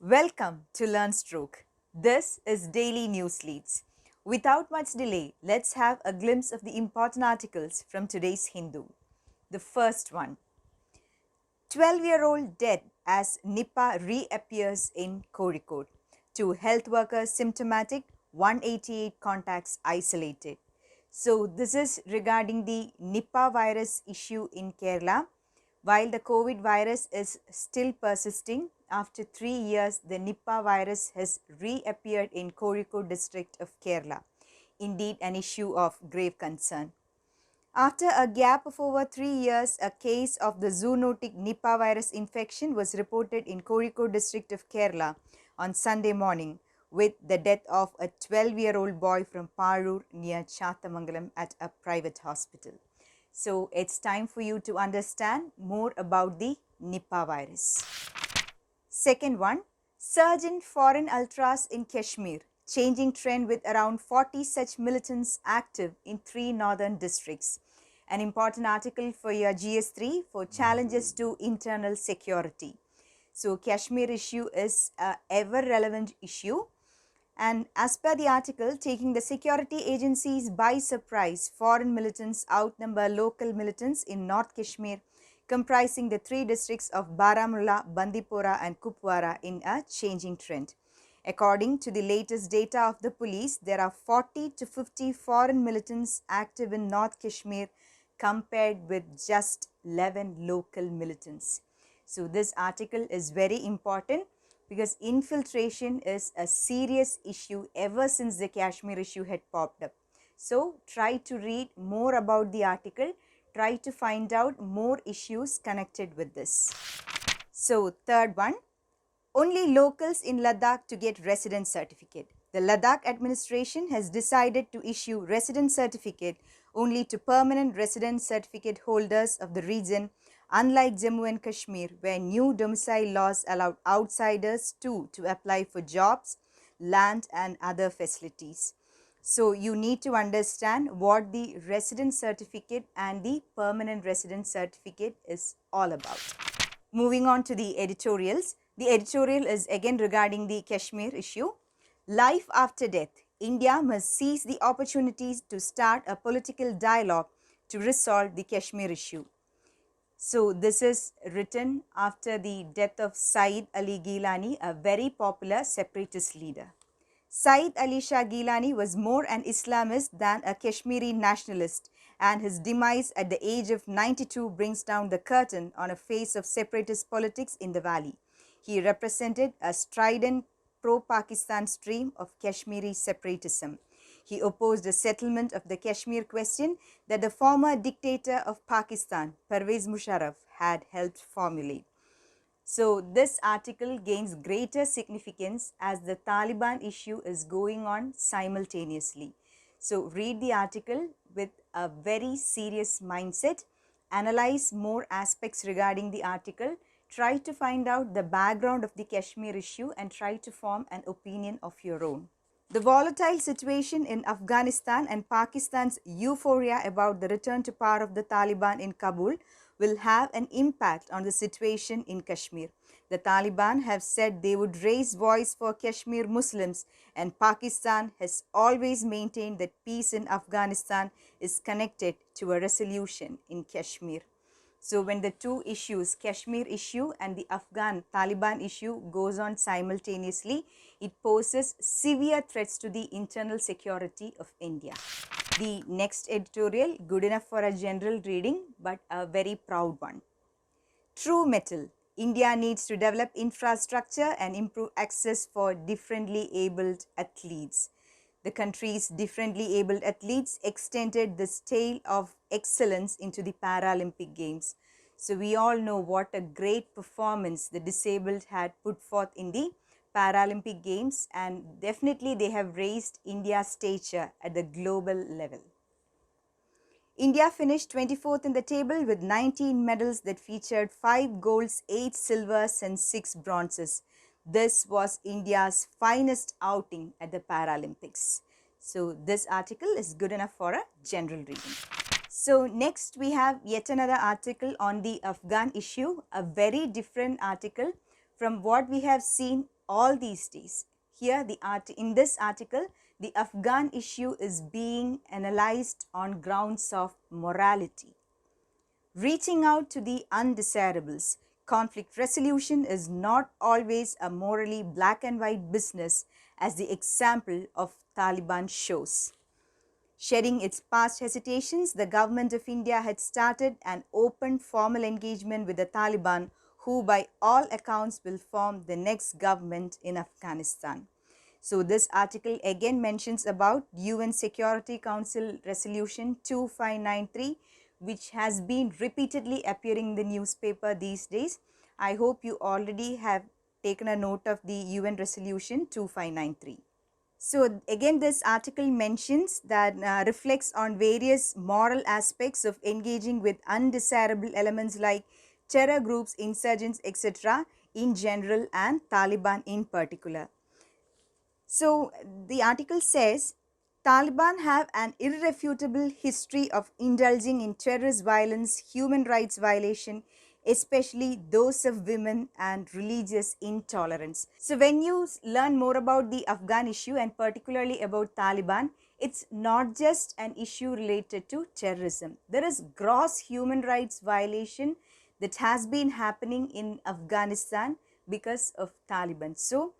Welcome to Learnstroke. This is Daily News Leads. Without much delay, let's have a glimpse of the important articles from today's Hindu. The first one, 12-year-old dead as Nipah reappears in Kozhikode. 2 health workers symptomatic, 188 contacts isolated. So this is regarding the Nipah virus issue in Kerala. While the COVID virus is still persisting, after 3 years, the Nipah virus has reappeared in Kozhikode district of Kerala. Indeed, an issue of grave concern. After a gap of over 3 years, a case of the zoonotic Nipah virus infection was reported in Kozhikode district of Kerala on Sunday morning, with the death of a 12-year-old boy from Parur near Chathamangalam at a private hospital. So it's time for you to understand more about the Nipah virus. Second one, surge in foreign ultras in Kashmir, changing trend with around 40 such militants active in 3 northern districts. An important article for your GS3 for challenges to internal security. So Kashmir issue is an ever relevant issue. And as per the article, taking the security agencies by surprise, foreign militants outnumber local militants in North Kashmir, comprising the 3 districts of Baramulla, Bandipora and Kupwara in a changing trend. According to the latest data of the police, there are 40 to 50 foreign militants active in North Kashmir compared with just 11 local militants. So this article is very important because infiltration is a serious issue ever since the Kashmir issue had popped up. So try to read more about the article, try to find out more issues connected with this. So third one, only locals in Ladakh to get resident certificate. The Ladakh administration has decided to issue resident certificate only to permanent resident certificate holders of the region, unlike Jammu and Kashmir, where new domicile laws allowed outsiders too to apply for jobs, land and other facilities. So you need to understand what the resident certificate and the permanent resident certificate is all about. Moving on to the editorials. The editorial is again regarding the Kashmir issue. Life after death. India must seize the opportunities to start a political dialogue to resolve the Kashmir issue. So this is written after the death of Said Ali Gilani, a very popular separatist leader. Said Ali Shah Gilani was more an Islamist than a Kashmiri nationalist, and his demise at the age of 92 brings down the curtain on a phase of separatist politics in the valley. He represented a strident pro-Pakistan stream of Kashmiri separatism. He opposed a settlement of the Kashmir question that the former dictator of Pakistan, Pervez Musharraf, had helped formulate. So this article gains greater significance as the Taliban issue is going on simultaneously. So read the article with a very serious mindset, analyze more aspects regarding the article, try to find out the background of the Kashmir issue and try to form an opinion of your own. The volatile situation in Afghanistan and Pakistan's euphoria about the return to power of the Taliban in Kabul will have an impact on the situation in Kashmir. The Taliban have said they would raise voice for Kashmir Muslims, and Pakistan has always maintained that peace in Afghanistan is connected to a resolution in Kashmir. So when the two issues, Kashmir issue and the Afghan Taliban issue, goes on simultaneously, it poses severe threats to the internal security of India. The next editorial, good enough for a general reading, but a very proud one. True metal. India needs to develop infrastructure and improve access for differently abled athletes. The country's differently abled athletes extended this tale of excellence into the Paralympic Games. So we all know what a great performance the disabled had put forth in the Paralympic Games, and definitely they have raised India's stature at the global level. India finished 24th in the table with 19 medals that featured 5 golds, 8 silvers and 6 bronzes. This was India's finest outing at the Paralympics. So this article is good enough for a general reading. So next we have yet another article on the Afghan issue, a very different article from what we have seen all these days. Here, in this article, the Afghan issue is being analyzed on grounds of morality. Reaching out to the undesirables. Conflict resolution is not always a morally black and white business, as the example of Taliban shows. Shedding its past hesitations, the government of India had started an open formal engagement with the Taliban, who by all accounts will form the next government in Afghanistan. So this article again mentions about UN Security Council Resolution 2593, which has been repeatedly appearing in the newspaper these days. I hope you already have taken a note of the UN Resolution 2593. So again, this article mentions that reflects on various moral aspects of engaging with undesirable elements like terror groups, insurgents, etc. in general and Taliban in particular. So the article says Taliban have an irrefutable history of indulging in terrorist violence, human rights violation, especially those of women, and religious intolerance. So when you learn more about the Afghan issue and particularly about Taliban, it's not just an issue related to terrorism. There is gross human rights violation that has been happening in Afghanistan because of Taliban. So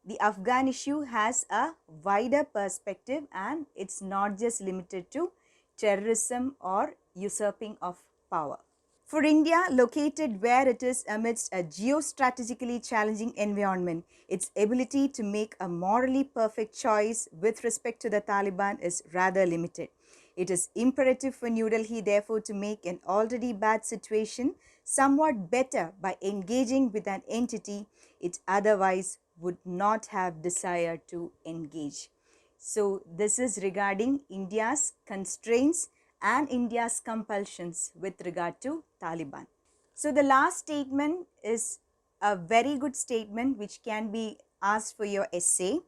the Afghan issue has a wider perspective and it's not just limited to terrorism or usurping of power. For India, located where it is amidst a geostrategically challenging environment, its ability to make a morally perfect choice with respect to the Taliban is rather limited. It is imperative for New Delhi, therefore, to make an already bad situation somewhat better by engaging with an entity it otherwise would not have desired to engage. So this is regarding India's constraints and India's compulsions with regard to Taliban. So the last statement is a very good statement which can be asked for your essay.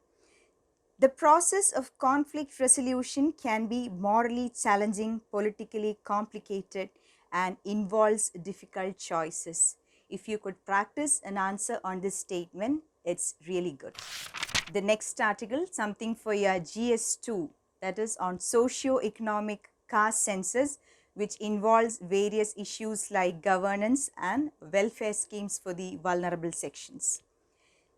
The process of conflict resolution can be morally challenging, politically complicated, and involves difficult choices. If you could practice an answer on this statement, it's really good. The next article, something for your GS2, that is on socio-economic caste census, which involves various issues like governance and welfare schemes for the vulnerable sections.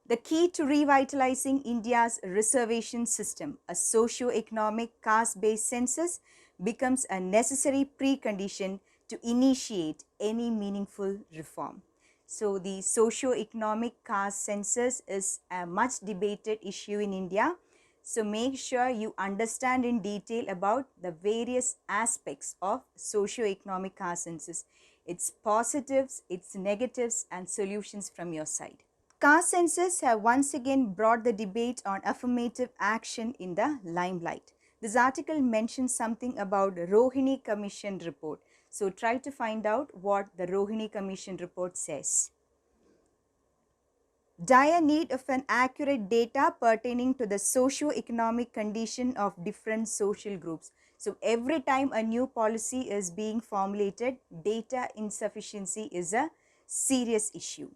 The key to revitalizing India's reservation system, a socio-economic caste-based census, becomes a necessary precondition to initiate any meaningful reform. So the socio-economic caste census is a much debated issue in India. So make sure you understand in detail about the various aspects of socio-economic caste census, its positives, its negatives, and solutions from your side. Caste census have once again brought the debate on affirmative action in the limelight. This article mentions something about Rohini Commission report. So try to find out what the Rohini Commission report says. Dire need of an accurate data pertaining to the socio-economic condition of different social groups. So every time a new policy is being formulated, data insufficiency is a serious issue.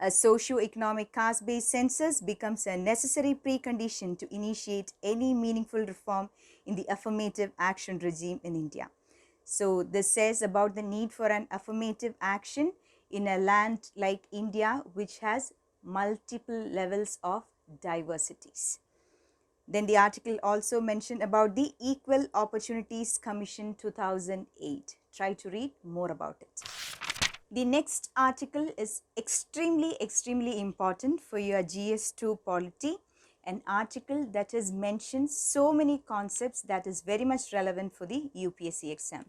A socio-economic caste-based census becomes a necessary precondition to initiate any meaningful reform in the affirmative action regime in India. So this says about the need for an affirmative action in a land like India, which has multiple levels of diversities. Then the article also mentioned about the Equal Opportunities Commission 2008. Try to read more about it. The next article is extremely important for your GS2 polity, an article that has mentioned so many concepts that is very much relevant for the UPSC exam.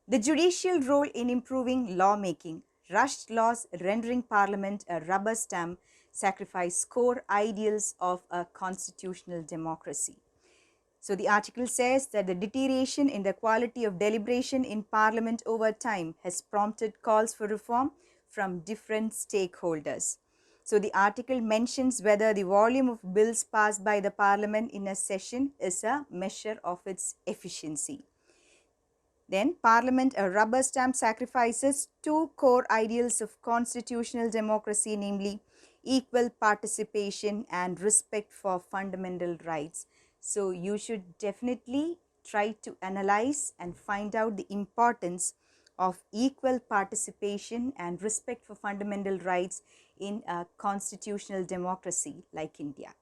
The judicial role in improving lawmaking, rushed laws rendering parliament a rubber stamp, sacrifice core ideals of a constitutional democracy. So the article says that the deterioration in the quality of deliberation in Parliament over time has prompted calls for reform from different stakeholders. So the article mentions whether the volume of bills passed by the Parliament in a session is a measure of its efficiency. Then Parliament, a rubber stamp, sacrifices two core ideals of constitutional democracy, namely equal participation and respect for fundamental rights. So you should definitely try to analyze and find out the importance of equal participation and respect for fundamental rights in a constitutional democracy like India.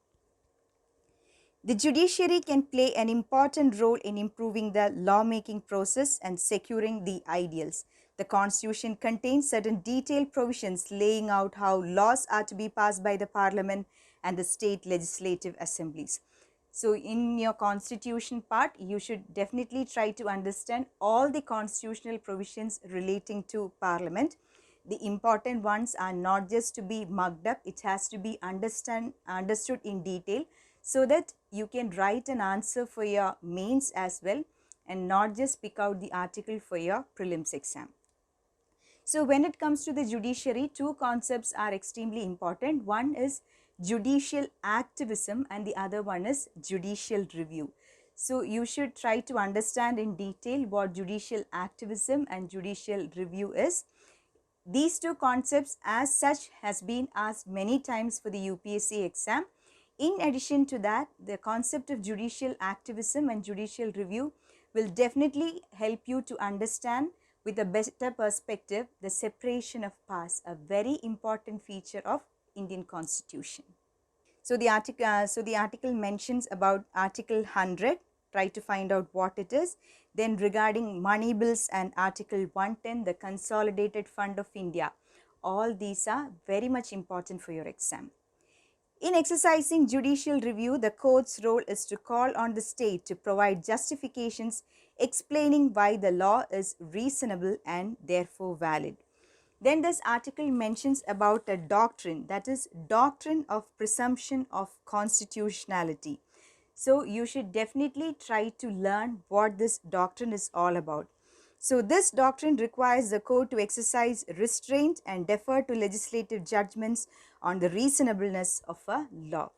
The judiciary can play an important role in improving the lawmaking process and securing the ideals. The Constitution contains certain detailed provisions laying out how laws are to be passed by the Parliament and the state legislative assemblies. So in your constitution part, you should definitely try to understand all the constitutional provisions relating to Parliament. The important ones are not just to be mugged up, it has to be understood in detail, so that you can write an answer for your mains as well and not just pick out the article for your prelims exam. So when it comes to the judiciary, two concepts are extremely important. One is judicial activism and the other one is judicial review. So you should try to understand in detail what judicial activism and judicial review is. These two concepts as such has been asked many times for the UPSC exam. In addition to that, the concept of judicial activism and judicial review will definitely help you to understand with a better perspective the separation of powers, a very important feature of Indian Constitution. So the article mentions about Article 100. Try to find out what it is. Then regarding money bills and Article 110, the Consolidated Fund of India. All these are very much important for your exam. In exercising judicial review, the court's role is to call on the state to provide justifications explaining why the law is reasonable and therefore valid. Then this article mentions about a doctrine, that is doctrine of presumption of constitutionality. So you should definitely try to learn what this doctrine is all about. So this doctrine requires the court to exercise restraint and defer to legislative judgments on the reasonableness of a law.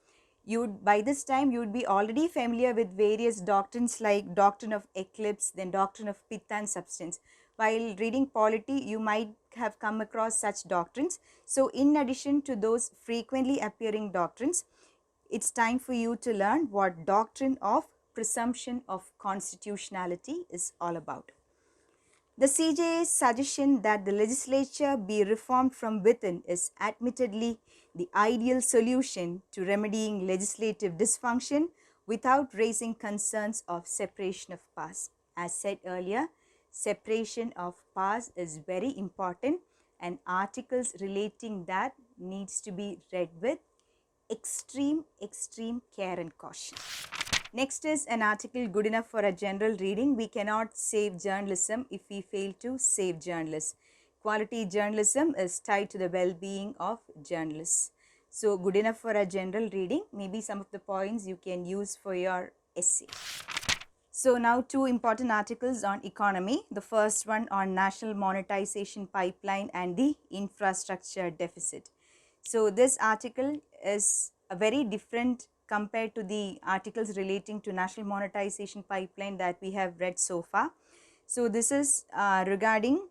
By this time you would be already familiar with various doctrines like doctrine of eclipse, then doctrine of pitta and substance. While reading polity, you might have come across such doctrines. So in addition to those frequently appearing doctrines, it's time for you to learn what doctrine of presumption of constitutionality is all about. The CJA's suggestion that the legislature be reformed from within is admittedly the ideal solution to remedying legislative dysfunction without raising concerns of separation of powers. As said earlier, separation of powers is very important and articles relating that needs to be read with extreme care and caution. Next is an article good enough for a general reading. We cannot save journalism if we fail to save journalists. Quality journalism is tied to the well-being of journalists. So good enough for a general reading. Maybe some of the points you can use for your essay. So now two important articles on economy. The first one on national monetization pipeline and the infrastructure deficit. So this article is a very different compared to the articles relating to national monetization pipeline that we have read so far. So this is regarding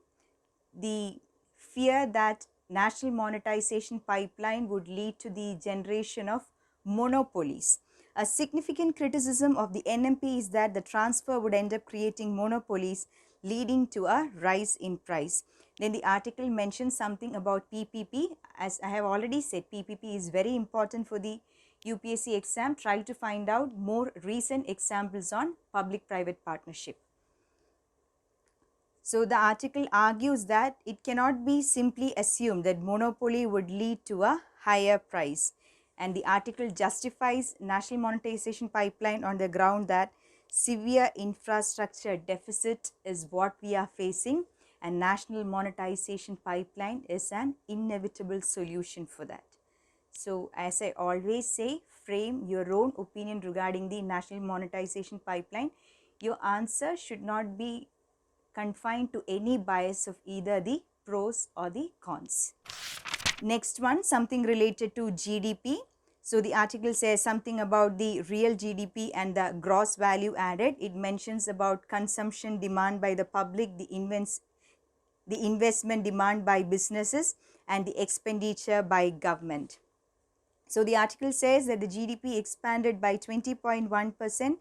the fear that national monetization pipeline would lead to the generation of monopolies. A significant criticism of the NMP is that the transfer would end up creating monopolies, leading to a rise in price. Then the article mentions something about PPP. As I have already said, PPP is very important for the UPSC exam. Try to find out more recent examples on public-private partnership. So the article argues that it cannot be simply assumed that monopoly would lead to a higher price. And the article justifies national monetization pipeline on the ground that severe infrastructure deficit is what we are facing, and national monetization pipeline is an inevitable solution for that. So as I always say, frame your own opinion regarding the national monetization pipeline. Your answer should not be confined to any bias of either the pros or the cons. Next one, something related to GDP. So the article says something about the real GDP and the gross value added. It mentions about consumption demand by the public, the investment demand by businesses, and the expenditure by government. So the article says that the GDP expanded by 20.1%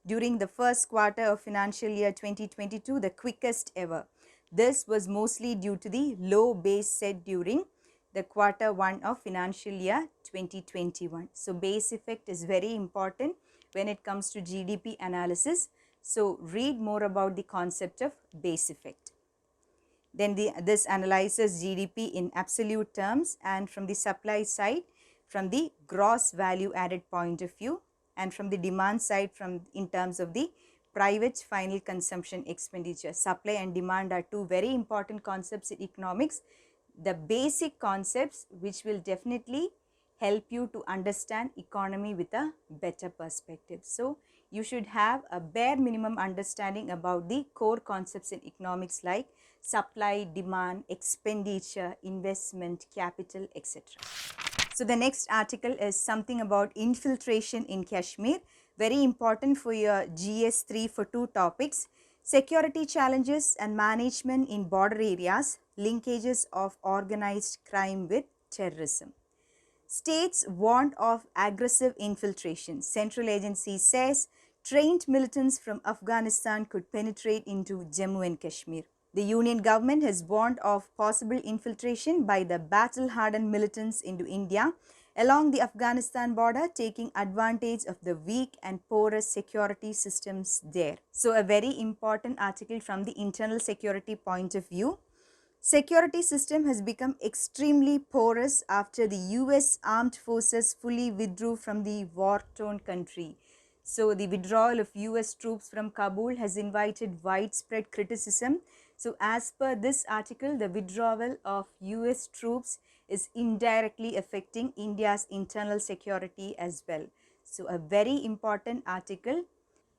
during the first quarter of financial year 2022, the quickest ever. This was mostly due to the low base set during the quarter 1 of financial year 2021. So base effect is very important when it comes to GDP analysis. So read more about the concept of base effect. Then this analyzes GDP in absolute terms and from the supply side, from the gross value added point of view, and from the demand side in terms of the private final consumption expenditure. Supply and demand are two very important concepts in economics. The basic concepts which will definitely help you to understand economy with a better perspective. So you should have a bare minimum understanding about the core concepts in economics like supply, demand, expenditure, investment, capital, etc. So the next article is something about infiltration in Kashmir. Very important for your GS3 for two topics: security challenges and management in border areas, linkages of organized crime with terrorism. States warned of aggressive infiltration. Central agency says trained militants from Afghanistan could penetrate into Jammu and Kashmir. The Union government has warned of possible infiltration by the battle-hardened militants into India along the Afghanistan border, taking advantage of the weak and porous security systems there. So a very important article from the internal security point of view. Security system has become extremely porous after the US armed forces fully withdrew from the war-torn country. So the withdrawal of US troops from Kabul has invited widespread criticism. So as per this article, the withdrawal of US troops is indirectly affecting India's internal security as well. So a very important article.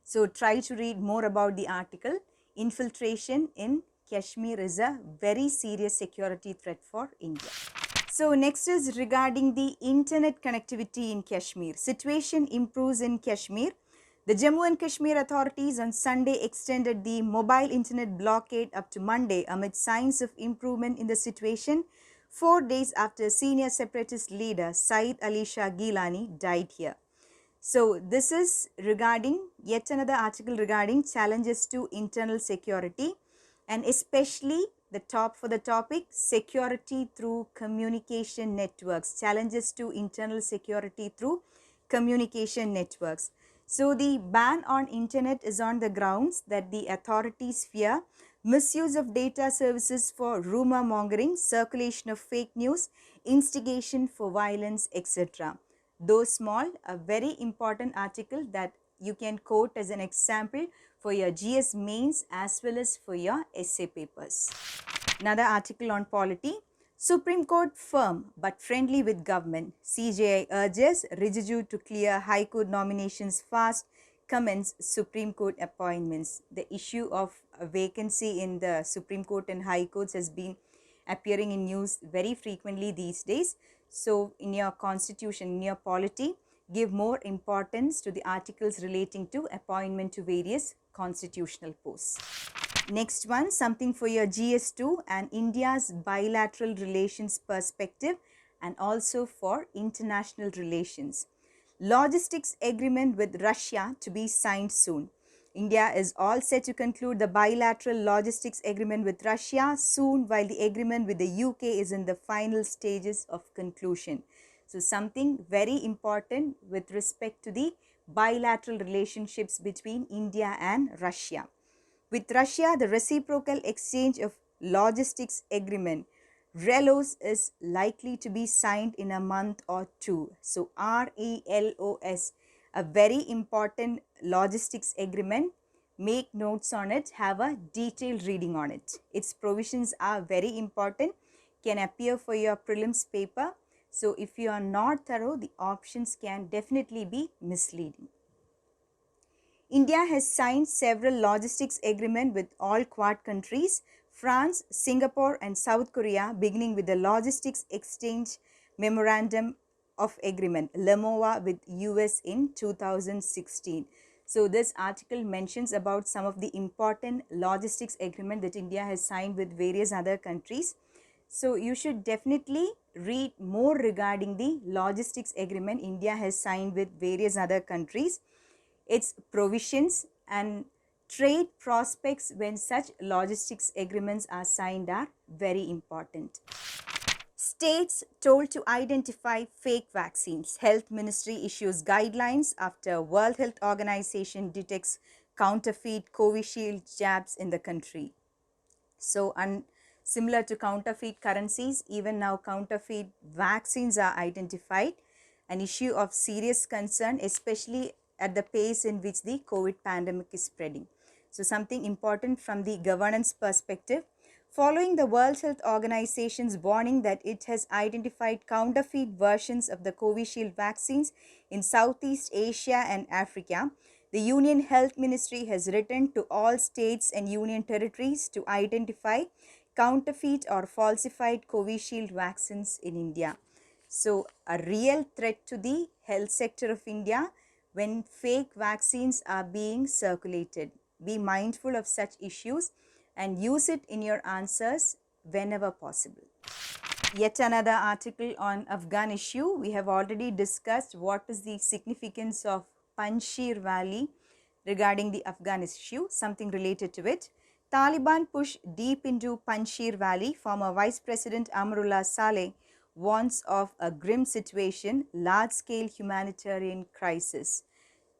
So try to read more about the article. Infiltration in Kashmir is a very serious security threat for India. So next is regarding the internet connectivity in Kashmir. Situation improves in Kashmir. The Jammu and Kashmir authorities on Sunday extended the mobile internet blockade up to Monday amid signs of improvement in the situation, 4 days after senior separatist leader Saeed Ali Shah Gilani died here. So this is regarding yet another article regarding challenges to internal security, and especially the topic security through communication networks, challenges to internal security through communication networks. So the ban on internet is on the grounds that the authorities fear misuse of data services for rumor mongering, circulation of fake news, instigation for violence, etc. Though small, a very important article that you can quote as an example for your GS mains as well as for your essay papers. Another article on polity. Supreme Court firm but friendly with government. CJI urges Rijiju to clear High Court nominations fast, comments Supreme Court appointments. The issue of a vacancy in the Supreme Court and High Courts has been appearing in news very frequently these days. So in your constitution, in your polity, give more importance to the articles relating to appointment to various constitutional posts. Next one, something for your GS2 and India's bilateral relations perspective and also for international relations. Logistics agreement with Russia to be signed soon. India is all set to conclude the bilateral logistics agreement with Russia soon, while the agreement with the UK is in the final stages of conclusion. So something very important with respect to the bilateral relationships between India and Russia. With Russia, the reciprocal exchange of logistics agreement RELOS is likely to be signed in a month or two. So RELOS, a very important logistics agreement. Make notes on it, have a detailed reading on it. Its provisions are very important, can appear for your prelims paper. So if you are not thorough, the options can definitely be misleading. India has signed several logistics agreements with all Quad countries, France, Singapore and South Korea, beginning with the Logistics Exchange Memorandum of agreement, LMOA, with US in 2016. So this article mentions about some of the important logistics agreement that India has signed with various other countries. So you should definitely read more regarding the logistics agreement India has signed with various other countries, its provisions and trade prospects when such logistics agreements are signed are very important. States told to identify fake vaccines. Health Ministry issues guidelines after World Health Organization detects counterfeit Covishield jabs in the country. So, similar to counterfeit currencies, even now counterfeit vaccines are identified, an issue of serious concern, especially at the pace in which the COVID pandemic is spreading. So, something important from the governance perspective. Following the World Health Organization's warning that it has identified counterfeit versions of the Covishield vaccines in Southeast Asia and Africa, the Union Health Ministry has written to all states and union territories to identify counterfeit or falsified Covishield vaccines in India. So, a real threat to the health sector of India when fake vaccines are being circulated. Be mindful of such issues and use it in your answers whenever possible. Yet another article on Afghan issue. We have already discussed what is the significance of Panjshir Valley regarding the Afghan issue, something related to it. Taliban push deep into Panjshir Valley. Former Vice President Amrullah Saleh warns of a grim situation, large-scale humanitarian crisis.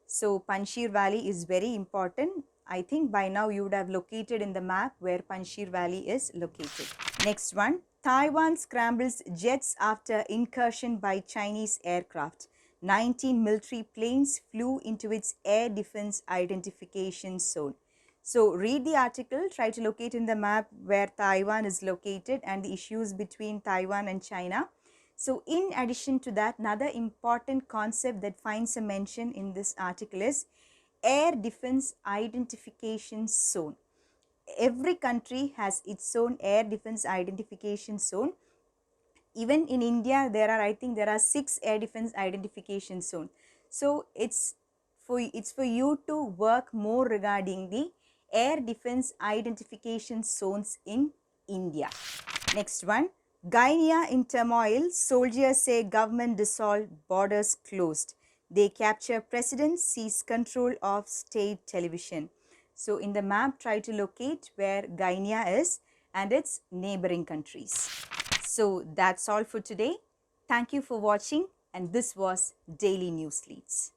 So Panjshir Valley is very important. I think by now you would have located in the map where Panjshir Valley is located. Next one, Taiwan scrambles jets after incursion by Chinese aircraft. 19 military planes flew into its air defense identification zone. So read the article, try to locate in the map where Taiwan is located and the issues between Taiwan and China. So in addition to that, another important concept that finds a mention in this article is air defense identification zone. Every country has its own air defense identification zone. Even in India, I think there are 6 air defense identification zones. So it's for you to work more regarding the air defense identification zones in India. Next one, Guinea in turmoil. Soldiers say government dissolved, borders closed. They capture president, seize control of state television. So in the map, try to locate where Guinea is and its neighboring countries. So that's all for today. Thank you for watching, and this was Daily News Leads.